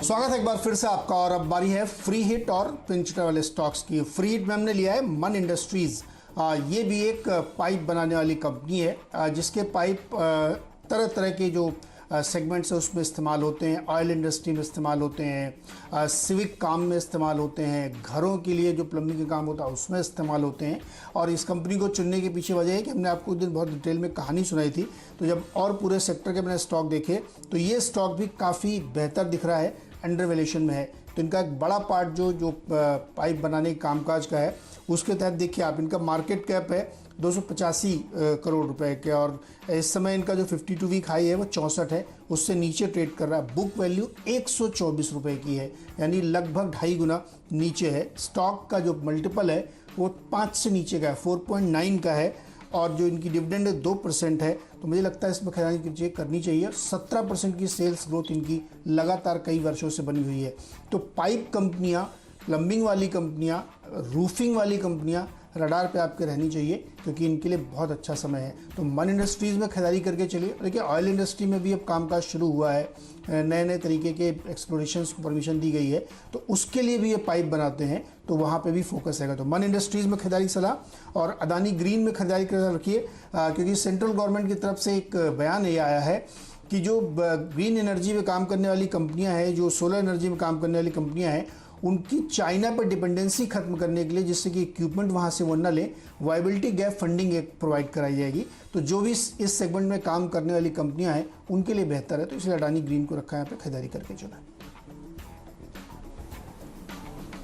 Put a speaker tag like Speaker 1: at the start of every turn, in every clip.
Speaker 1: स्वागत है एक बार फिर से आपका। और अब बारी है फ्री हिट और पिंच हिटर वाले स्टॉक्स की। फ्री हिट में हमने लिया है मन इंडस्ट्रीज़। ये भी एक पाइप बनाने वाली कंपनी है जिसके पाइप तरह तरह के जो सेगमेंट्स है उसमें इस्तेमाल होते हैं। ऑयल इंडस्ट्री में इस्तेमाल होते हैं, सिविक काम में इस्तेमाल होते हैं, घरों के लिए जो प्लम्बिंग का काम होता है उसमें इस्तेमाल होते हैं। और इस कंपनी को चुनने के पीछे वजह है कि हमने आपको उस दिन बहुत डिटेल में कहानी सुनाई थी, तो जब और पूरे सेक्टर के मैंने स्टॉक देखे तो ये स्टॉक भी काफ़ी बेहतर दिख रहा है, अंडर वैल्यूएशन में है। तो इनका एक बड़ा पार्ट जो पाइप बनाने के कामकाज का है उसके तहत देखिए आप, इनका मार्केट कैप है 285 करोड़ रुपए के, और इस समय इनका जो 52 वीक हाई है वो 64 है, उससे नीचे ट्रेड कर रहा है। बुक वैल्यू 124 रुपए की है, यानी लगभग 2.5 गुना नीचे है। स्टॉक का जो मल्टीपल है वो 5 से नीचे का है, 4.9 का है, और जो इनकी डिविडेंड है 2% है। तो मुझे लगता है इसमें खरीदारी करनी चाहिए। 17% की सेल्स ग्रोथ इनकी लगातार कई वर्षों से बनी हुई है। तो पाइप कंपनियां, प्लम्बिंग वाली कंपनियां, रूफिंग वाली कंपनियां रडार पे आपके रहनी चाहिए, क्योंकि इनके लिए बहुत अच्छा समय है। तो मन इंडस्ट्रीज़ में खरीदारी करके चलिए। देखिए ऑयल इंडस्ट्री में भी अब कामकाज शुरू हुआ है, नए नए तरीके के एक्सप्लोरेशंस को परमिशन दी गई है, तो उसके लिए भी ये पाइप बनाते हैं, तो वहाँ पे भी फोकस रहेगा। तो मन इंडस्ट्रीज़ में खरीदारी सलाह, और अदानी ग्रीन में खरीदारी कर रखिए, क्योंकि सेंट्रल गवर्नमेंट की तरफ से एक बयान ये आया है कि जो ग्रीन एनर्जी में काम करने वाली कंपनियाँ हैं, जो सोलर एनर्जी में काम करने वाली कंपनियाँ हैं, उनकी चाइना पर डिपेंडेंसी खत्म करने के लिए, जिससे कि इक्विपमेंट वहाँ से वो न ले, वायबिलिटी गैप फंडिंग एक प्रोवाइड कराई जाएगी। तो जो भी इस सेगमेंट में काम करने वाली कंपनियां हैं उनके लिए बेहतर है, तो इसलिए अडानी ग्रीन को रखा है यहाँ पे खरीदारी करके चुना।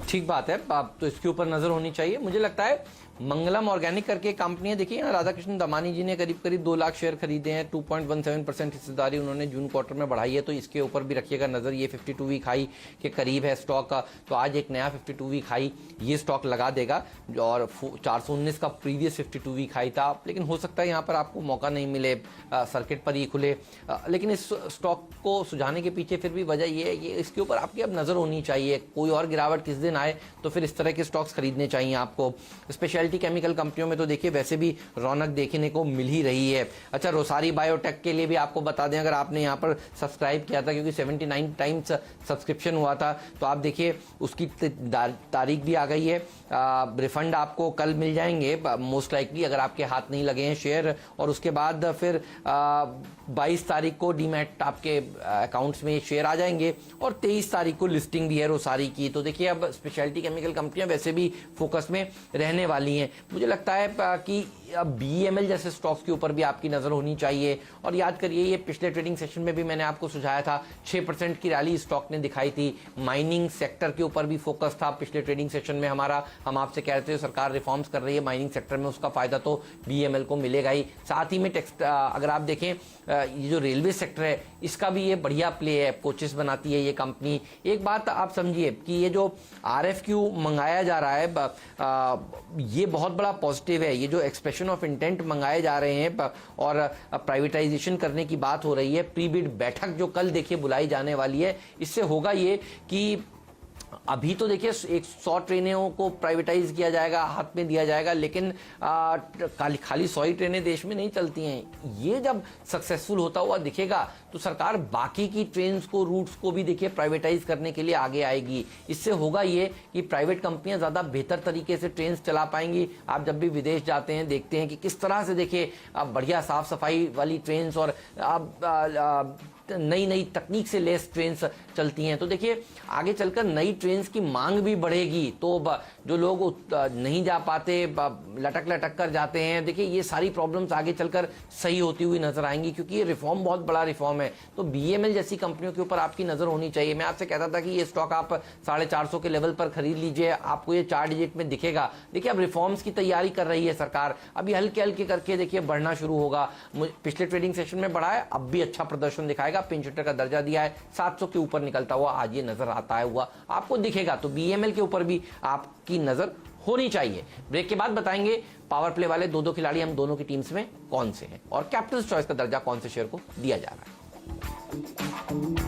Speaker 2: ठीक बात है, आप तो इसके ऊपर नजर होनी चाहिए। मुझे लगता है मंगलम ऑर्गेनिक करके कंपनी है, देखिए राधाकृष्ण दमानी जी ने करीब 2 लाख शेयर खरीदे हैं, 2.17% हिस्सेदारी उन्होंने जून क्वार्टर में बढ़ाई है, तो इसके ऊपर भी रखिएगा नजर। ये 52 वीक हाई के करीब है स्टॉक का, तो आज एक नया 52 वीक हाई ये स्टॉक लगा देगा, और 419 का प्रीवियस 52 वीक हाई था। लेकिन हो सकता है यहाँ पर आपको मौका नहीं मिले, सर्किट पर ही खुले, लेकिन इस स्टॉक को सुझाने के पीछे फिर भी वजह ये है कि इसके ऊपर आपकी अब नजर होनी चाहिए। कोई और गिरावट किस दिन आए तो फिर इस तरह के स्टॉक्स खरीदने चाहिए आपको। स्पेशलिटी केमिकल कंपनियों में तो देखिए वैसे भी रौनक देखने को मिल ही रही है। अच्छा, रोसारी बायोटेक के लिए भी आपको बता दें, अगर आपने यहाँ पर सब्सक्राइब किया था, क्योंकि 79 टाइम्स सब्सक्रिप्शन हुआ था, तो आप देखिए उसकी तारीख भी आ गई है। रिफंड आपको कल मिल जाएंगे मोस्ट लाइकली, अगर आपके हाथ नहीं लगे हैं शेयर, और उसके बाद फिर 22 तारीख को डीमैट आपके अकाउंट्स में शेयर आ जाएंगे, और 23 तारीख को लिस्टिंग भी है रोसारी की। तो देखिए अब स्पेशलिटी केमिकल कंपनियां वैसे भी फोकस में रहने वाली हैं। मुझे लगता है कि BEML जैसे स्टॉक्स के ऊपर भी आपकी नजर होनी चाहिए। और याद करिए, ये पिछले ट्रेडिंग सेशन में भी मैंने आपको सुझाया था, 6% की रैली स्टॉक ने दिखाई थी। माइनिंग सेक्टर के ऊपर भी फोकस था पिछले ट्रेडिंग सेशन में हमारा। हम आपसे कह रहे थे सरकार रिफॉर्म्स कर रही है माइनिंग सेक्टर में, उसका फायदा तो BEML को मिलेगा ही। साथ ही में अगर आप देखें, ये जो रेलवे सेक्टर है इसका भी ये बढ़िया प्ले है, कोचेस बनाती है ये कंपनी। एक बात आप समझिए कि ये जो RFQ मंगाया जा रहा है, ये बहुत बड़ा पॉजिटिव है। ये जो एक्सप्रेशन ऑफ इंटेंट मंगाए जा रहे हैं और प्राइवेटाइजेशन करने की बात हो रही है, प्री बिड बैठक जो कल देखिए बुलाई जाने वाली है, इससे होगा ये कि अभी तो देखिए 100 ट्रेनों को प्राइवेटाइज किया जाएगा, हाथ में दिया जाएगा, लेकिन खाली 100 ही ट्रेनें देश में नहीं चलती हैं। ये जब सक्सेसफुल होता हुआ दिखेगा तो सरकार बाकी की ट्रेन्स को, रूट्स को भी देखिए प्राइवेटाइज करने के लिए आगे आएगी। इससे होगा ये कि प्राइवेट कंपनियां ज़्यादा बेहतर तरीके से ट्रेन्स चला पाएंगी। आप जब भी विदेश जाते हैं देखते हैं कि किस तरह से देखिए बढ़िया साफ सफाई वाली ट्रेन्स और नई नई तकनीक से लेस ट्रेन्स चलती हैं। तो देखिए आगे चलकर नई ट्रेन्स की मांग भी बढ़ेगी, तो जो लोग नहीं जा पाते, लटक कर जाते हैं, देखिए ये सारी प्रॉब्लम्स आगे चलकर सही होती हुई नजर आएंगी, क्योंकि ये रिफॉर्म बहुत बड़ा रिफॉर्म है। तो BEML जैसी कंपनियों के ऊपर आपकी नजर होनी चाहिए। मैं आपसे कहता था कि ये स्टॉक आप 450 के लेवल पर खरीद लीजिए, आपको ये 4 डिजिट में दिखेगा। देखिए अब रिफॉर्म्स की तैयारी कर रही है सरकार, अभी हल्के हल्के करके देखिए बढ़ना शुरू होगा। पिछले ट्रेडिंग सेशन में बढ़ा है, अब भी अच्छा प्रदर्शन दिखाएगा। पिंच हिटर का दर्जा दिया है, 700 के ऊपर निकलता हुआ आज ये नजर आता है हुआ आपको दिखेगा। तो BEML के ऊपर भी आपकी नजर होनी चाहिए। ब्रेक के बाद बताएंगे पावर प्ले वाले 2 खिलाड़ी हम दोनों की टीम्स में कौन से हैं, और कैप्टन चॉइस का दर्जा कौन से शेयर को दिया जा रहा है।